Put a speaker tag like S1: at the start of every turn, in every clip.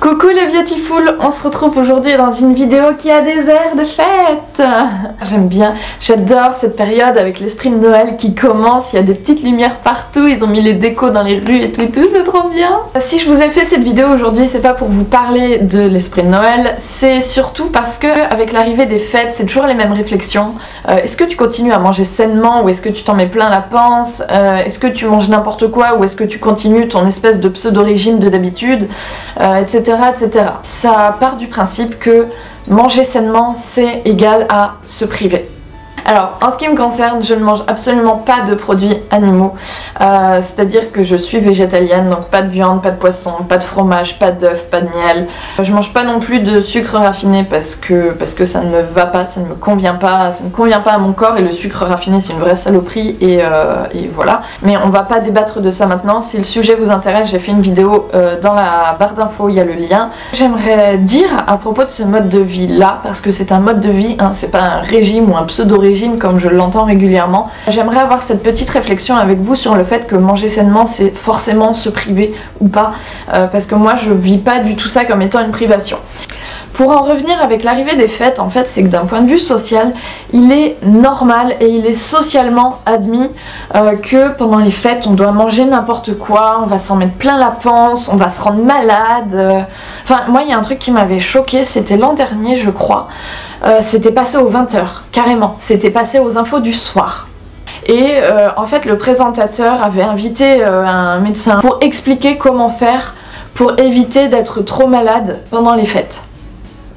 S1: Coucou les Beautiful, on se retrouve aujourd'hui dans une vidéo qui a des airs de fête. J'aime bien, j'adore cette période avec l'esprit de Noël qui commence, il y a des petites lumières partout, ils ont mis les décos dans les rues et tout, c'est trop bien. Si je vous ai fait cette vidéo aujourd'hui, c'est pas pour vous parler de l'esprit de Noël, c'est surtout parce que avec l'arrivée des fêtes, c'est toujours les mêmes réflexions. Est-ce que tu continues à manger sainement ou est-ce que tu t'en mets plein la panse? Est-ce que tu manges n'importe quoi ou est-ce que tu continues ton espèce de pseudo-régime de d'habitude, etc. etc. Ça part du principe que manger sainement c'est égal à se priver. Alors en ce qui me concerne, je ne mange absolument pas de produits animaux, c'est à dire que je suis végétalienne, donc pas de viande, pas de poisson, pas de fromage, pas d'œufs, pas de miel. Je mange pas non plus de sucre raffiné parce que ça ne me va pas, ça ne me convient pas, ça ne convient pas à mon corps et le sucre raffiné c'est une vraie saloperie et voilà. Mais on va pas débattre de ça maintenant, si le sujet vous intéresse j'ai fait une vidéo dans la barre d'infos, il y a le lien. J'aimerais dire à propos de ce mode de vie là, parce que c'est un mode de vie, hein, c'est pas un régime ou un pseudo-régime comme je l'entends régulièrement. J'aimerais avoir cette petite réflexion avec vous sur le fait que manger sainement c'est forcément se priver ou pas, parce que moi je vis pas du tout ça comme étant une privation. Pour en revenir avec l'arrivée des fêtes, en fait c'est que d'un point de vue social, il est normal et il est socialement admis que pendant les fêtes on doit manger n'importe quoi, on va s'en mettre plein la panse, on va se rendre malade. Enfin moi il y a un truc qui m'avait choqué, c'était l'an dernier je crois, c'était passé aux 20h, carrément, c'était passé aux infos du soir. Et en fait le présentateur avait invité un médecin pour expliquer comment faire pour éviter d'être trop malade pendant les fêtes.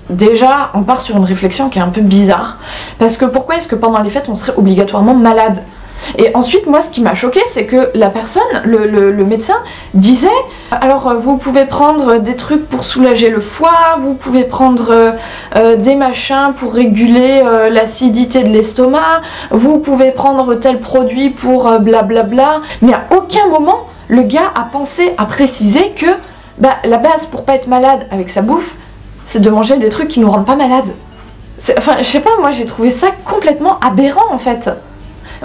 S1: Déjà, on part sur une réflexion qui est un peu bizarre, parce que pourquoi est-ce que pendant les fêtes on serait obligatoirement malade? Et ensuite, moi, ce qui m'a choqué, c'est que la personne, le médecin, disait alors vous pouvez prendre des trucs pour soulager le foie, vous pouvez prendre des machins pour réguler l'acidité de l'estomac, vous pouvez prendre tel produit pour blablabla. Mais à aucun moment, le gars a pensé à préciser que la base pour pas être malade avec sa bouffe, c'est de manger des trucs qui nous rendent pas malades. Enfin, je sais pas, moi j'ai trouvé ça complètement aberrant en fait.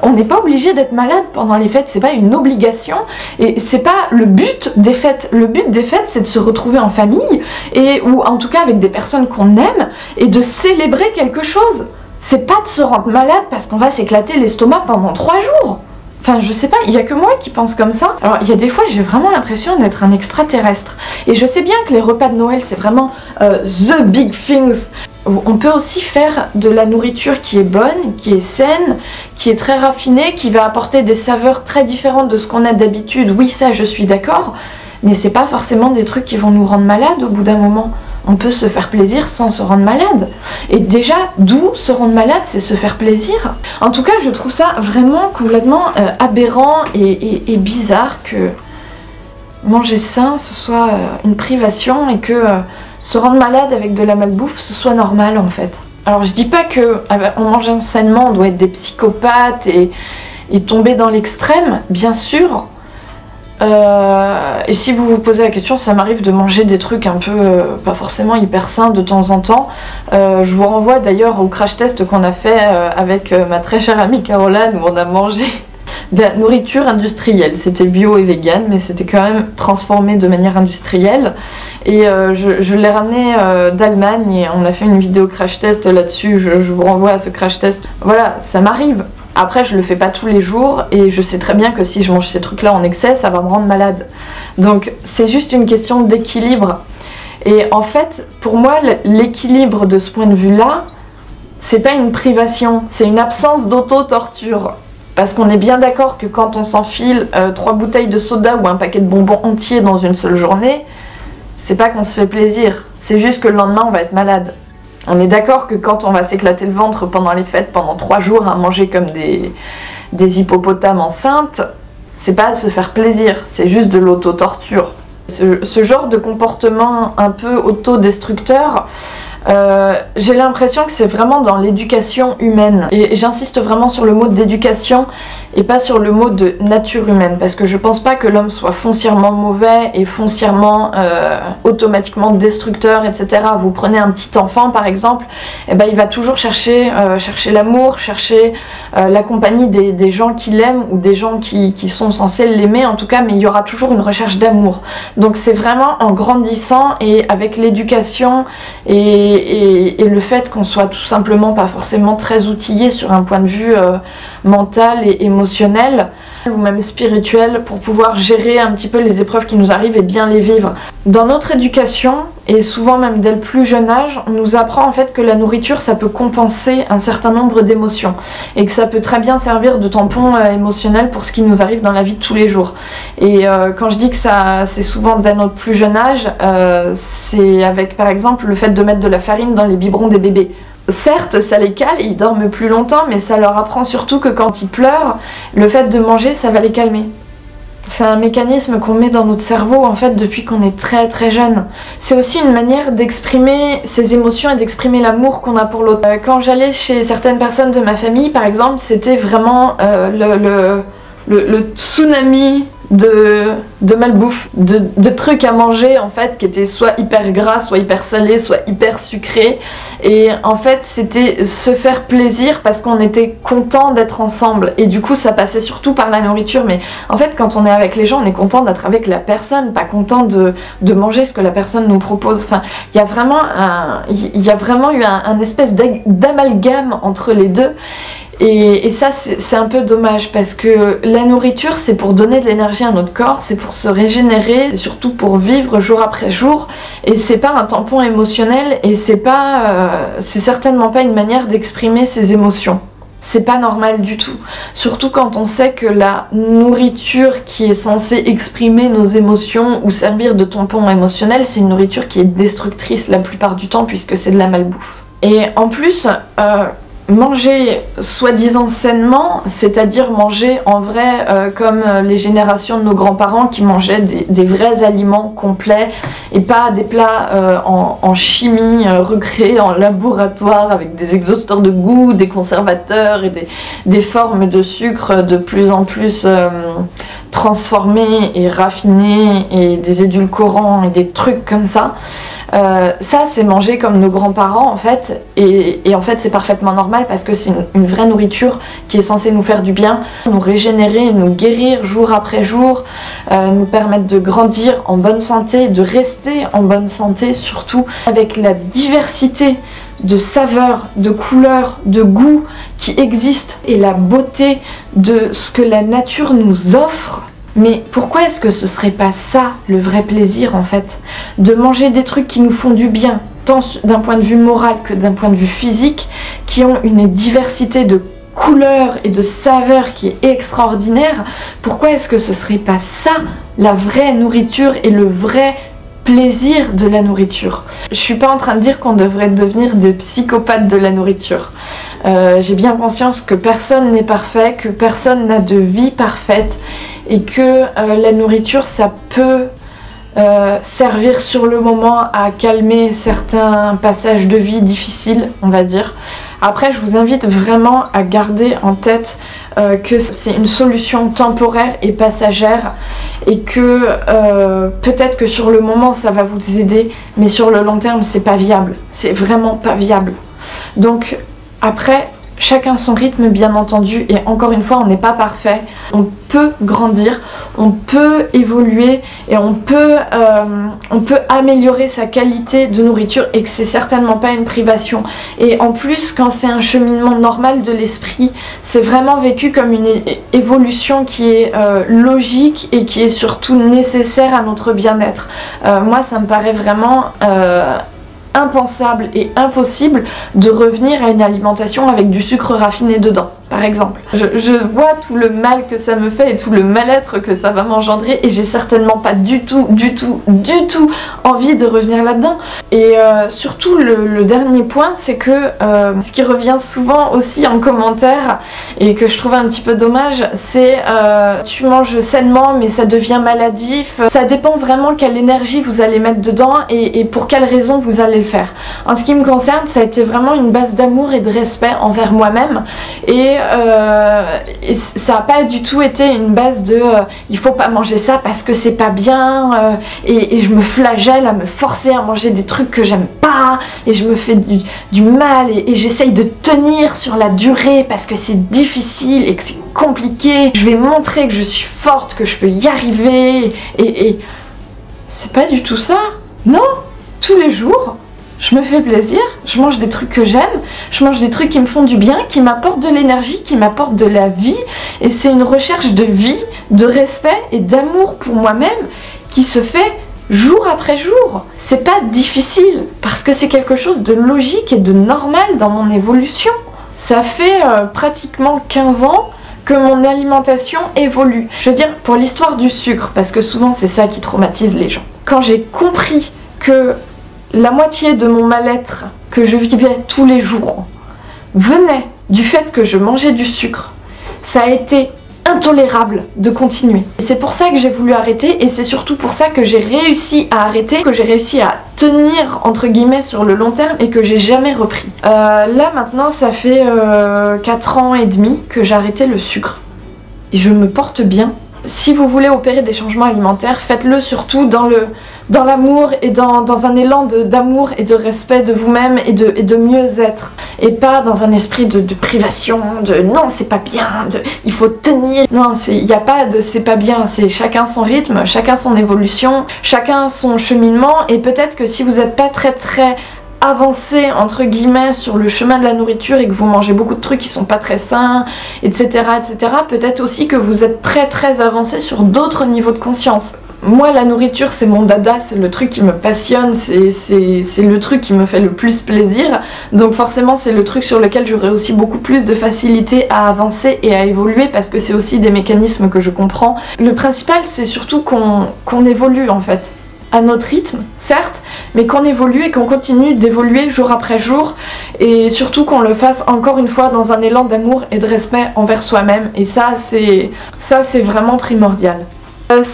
S1: On n'est pas obligé d'être malade pendant les fêtes, c'est pas une obligation et c'est pas le but des fêtes. Le but des fêtes c'est de se retrouver en famille ou en tout cas avec des personnes qu'on aime et de célébrer quelque chose. C'est pas de se rendre malade parce qu'on va s'éclater l'estomac pendant 3 jours. Enfin je sais pas, il y a que moi qui pense comme ça. Alors il y a des fois j'ai vraiment l'impression d'être un extraterrestre. Et je sais bien que les repas de Noël c'est vraiment the big things. On peut aussi faire de la nourriture qui est bonne, qui est saine, qui est très raffinée, qui va apporter des saveurs très différentes de ce qu'on a d'habitude. Oui ça je suis d'accord, mais c'est pas forcément des trucs qui vont nous rendre malades au bout d'un moment. On peut se faire plaisir sans se rendre malade. Et déjà, d'où se rendre malade, c'est se faire plaisir. En tout cas, je trouve ça vraiment complètement aberrant et bizarre que manger sain, ce soit une privation et que se rendre malade avec de la malbouffe, ce soit normal en fait. Alors je dis pas que en mangeant sainement, on doit être des psychopathes et tomber dans l'extrême, bien sûr. Et si vous vous posez la question, ça m'arrive de manger des trucs un peu pas forcément hyper sains de temps en temps. Je vous renvoie d'ailleurs au crash test qu'on a fait avec ma très chère amie Caroline où on a mangé de la nourriture industrielle. C'était bio et vegan mais c'était quand même transformé de manière industrielle et je l'ai ramené d'Allemagne et on a fait une vidéo crash test là-dessus. Je vous renvoie à ce crash test. Voilà, ça m'arrive. Après je le fais pas tous les jours et je sais très bien que si je mange ces trucs là en excès ça va me rendre malade. Donc c'est juste une question d'équilibre. Et en fait pour moi l'équilibre de ce point de vue là c'est pas une privation, c'est une absence d'auto-torture. Parce qu'on est bien d'accord que quand on s'enfile 3 bouteilles de soda ou un paquet de bonbons entiers dans une seule journée, c'est pas qu'on se fait plaisir, c'est juste que le lendemain on va être malade. On est d'accord que quand on va s'éclater le ventre pendant les fêtes, pendant 3 jours à manger comme des hippopotames enceintes, c'est pas à se faire plaisir, c'est juste de l'auto-torture. Ce genre de comportement un peu autodestructeur, j'ai l'impression que c'est vraiment dans l'éducation humaine. Et j'insiste vraiment sur le mot d'éducation et pas sur le mot de nature humaine, parce que je pense pas que l'homme soit foncièrement mauvais et foncièrement automatiquement destructeur, etc. Vous prenez un petit enfant par exemple, et ben, il va toujours chercher l'amour, chercher la compagnie des gens qui l'aiment ou des gens qui sont censés l'aimer en tout cas, mais il y aura toujours une recherche d'amour. Donc c'est vraiment en grandissant et avec l'éducation et le fait qu'on soit tout simplement pas forcément très outillé sur un point de vue mental et émotionnel ou même spirituel pour pouvoir gérer un petit peu les épreuves qui nous arrivent et bien les vivre. Dans notre éducation, et souvent même dès le plus jeune âge, on nous apprend en fait que la nourriture ça peut compenser un certain nombre d'émotions et que ça peut très bien servir de tampon émotionnel pour ce qui nous arrive dans la vie de tous les jours. Et quand je dis que ça c'est souvent dès notre plus jeune âge, c'est avec par exemple le fait de mettre de la farine dans les biberons des bébés. Certes, ça les cale et ils dorment plus longtemps, mais ça leur apprend surtout que quand ils pleurent, le fait de manger, ça va les calmer. C'est un mécanisme qu'on met dans notre cerveau en fait depuis qu'on est très très jeune. C'est aussi une manière d'exprimer ses émotions et d'exprimer l'amour qu'on a pour l'autre. Quand j'allais chez certaines personnes de ma famille, par exemple, c'était vraiment le tsunami de malbouffe, de trucs à manger en fait qui étaient soit hyper gras, soit hyper salés, soit hyper sucrés, et en fait c'était se faire plaisir parce qu'on était content d'être ensemble et du coup ça passait surtout par la nourriture. Mais en fait quand on est avec les gens on est content d'être avec la personne, pas content de manger ce que la personne nous propose. Enfin il y a vraiment eu un espèce d'amalgame entre les deux. Et ça c'est un peu dommage parce que la nourriture c'est pour donner de l'énergie à notre corps, c'est pour se régénérer, c'est surtout pour vivre jour après jour, et c'est pas un tampon émotionnel et c'est certainement pas une manière d'exprimer ses émotions. C'est pas normal du tout, surtout quand on sait que la nourriture qui est censée exprimer nos émotions ou servir de tampon émotionnel, c'est une nourriture qui est destructrice la plupart du temps puisque c'est de la malbouffe. Et en plus, manger soi-disant sainement, c'est-à-dire manger en vrai comme les générations de nos grands-parents qui mangeaient des vrais aliments complets et pas des plats en chimie recréés en laboratoire avec des exhausteurs de goût, des conservateurs et des formes de sucre de plus en plus transformées et raffinées et des édulcorants et des trucs comme ça. Ça c'est manger comme nos grands-parents en fait, et en fait c'est parfaitement normal parce que c'est une vraie nourriture qui est censée nous faire du bien, nous régénérer, nous guérir jour après jour, nous permettre de grandir en bonne santé, de rester en bonne santé surtout, avec la diversité de saveurs, de couleurs, de goûts qui existent et la beauté de ce que la nature nous offre. Mais pourquoi est-ce que ce serait pas ça le vrai plaisir en fait? De manger des trucs qui nous font du bien, tant d'un point de vue moral que d'un point de vue physique, qui ont une diversité de couleurs et de saveurs qui est extraordinaire. Pourquoi est-ce que ce serait pas ça la vraie nourriture et le vrai plaisir de la nourriture? Je suis pas en train de dire qu'on devrait devenir des psychopathes de la nourriture. J'ai bien conscience que personne n'est parfait, que personne n'a de vie parfaite et que la nourriture ça peut servir sur le moment à calmer certains passages de vie difficiles, on va dire. Après je vous invite vraiment à garder en tête que c'est une solution temporaire et passagère et que peut-être que sur le moment ça va vous aider, mais sur le long terme c'est pas viable, c'est vraiment pas viable. Donc après chacun son rythme bien entendu, et encore une fois on n'est pas parfait, on peut grandir, on peut évoluer et on peut améliorer sa qualité de nourriture et que c'est certainement pas une privation. Et en plus quand c'est un cheminement normal de l'esprit, c'est vraiment vécu comme une évolution qui est logique et qui est surtout nécessaire à notre bien-être. Moi ça me paraît vraiment impensable et impossible de revenir à une alimentation avec du sucre raffiné dedans, par exemple. Je vois tout le mal que ça me fait et tout le mal-être que ça va m'engendrer et j'ai certainement pas du tout envie de revenir là-dedans. Et surtout le dernier point, c'est que ce qui revient souvent aussi en commentaire et que je trouve un petit peu dommage, c'est tu manges sainement mais ça devient maladif. Ça dépend vraiment quelle énergie vous allez mettre dedans et pour quelle raison vous allez le faire. En ce qui me concerne, ça a été vraiment une base d'amour et de respect envers moi-même et et ça n'a pas du tout été une base de il faut pas manger ça parce que c'est pas bien, et je me flagelle à me forcer à manger des trucs que j'aime pas, et je me fais du mal, et j'essaye de tenir sur la durée parce que c'est difficile et que c'est compliqué. Je vais montrer que je suis forte, que je peux y arriver, et c'est pas du tout ça. Non, tous les jours je me fais plaisir, je mange des trucs que j'aime, je mange des trucs qui me font du bien, qui m'apportent de l'énergie, qui m'apportent de la vie, et c'est une recherche de vie, de respect et d'amour pour moi-même qui se fait jour après jour. C'est pas difficile parce que c'est quelque chose de logique et de normal dans mon évolution. Ça fait pratiquement 15 ans que mon alimentation évolue. Je veux dire, pour l'histoire du sucre, parce que souvent c'est ça qui traumatise les gens. Quand j'ai compris que la moitié de mon mal-être que je vivais tous les jours venait du fait que je mangeais du sucre, ça a été intolérable de continuer. C'est pour ça que j'ai voulu arrêter, et c'est surtout pour ça que j'ai réussi à arrêter, que j'ai réussi à tenir entre guillemets sur le long terme et que j'ai jamais repris. Là maintenant ça fait 4 ans et demi que j'ai arrêté le sucre et je me porte bien. Si vous voulez opérer des changements alimentaires, faites-le surtout dans l'amour et dans un élan d'amour et de respect de vous-même et de mieux-être, et pas dans un esprit de privation, de non c'est pas bien, il faut tenir. Non, il n'y a pas de c'est pas bien, c'est chacun son rythme, chacun son évolution, chacun son cheminement, et peut-être que si vous n'êtes pas très avancé entre guillemets sur le chemin de la nourriture et que vous mangez beaucoup de trucs qui sont pas très sains, etc., peut-être aussi que vous êtes très avancé sur d'autres niveaux de conscience. Moi la nourriture c'est mon dada, c'est le truc qui me passionne, c'est le truc qui me fait le plus plaisir, donc forcément c'est le truc sur lequel j'aurai aussi beaucoup plus de facilité à avancer et à évoluer parce que c'est aussi des mécanismes que je comprends. Le principal c'est surtout qu'on évolue en fait, à notre rythme certes, mais qu'on évolue et qu'on continue d'évoluer jour après jour, et surtout qu'on le fasse encore une fois dans un élan d'amour et de respect envers soi-même, et ça c'est vraiment primordial.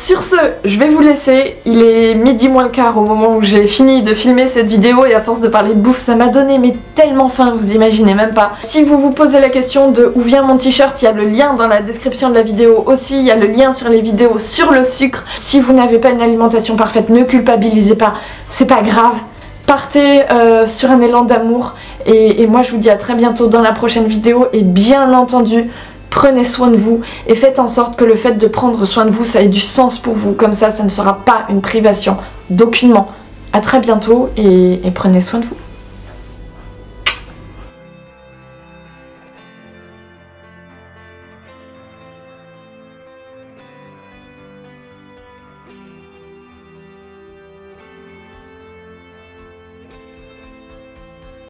S1: Sur ce, je vais vous laisser, il est midi moins le quart au moment où j'ai fini de filmer cette vidéo, et à force de parler de bouffe ça m'a donné mais tellement faim, vous imaginez même pas. Si vous vous posez la question de où vient mon t-shirt, il y a le lien dans la description de la vidéo aussi, il y a le lien sur les vidéos sur le sucre. Si vous n'avez pas une alimentation parfaite, ne culpabilisez pas, c'est pas grave. Partez sur un élan d'amour, et moi je vous dis à très bientôt dans la prochaine vidéo, et bien entendu, prenez soin de vous et faites en sorte que le fait de prendre soin de vous ça ait du sens pour vous, comme ça ne sera pas une privation d'aucunement. À très bientôt et prenez soin de vous.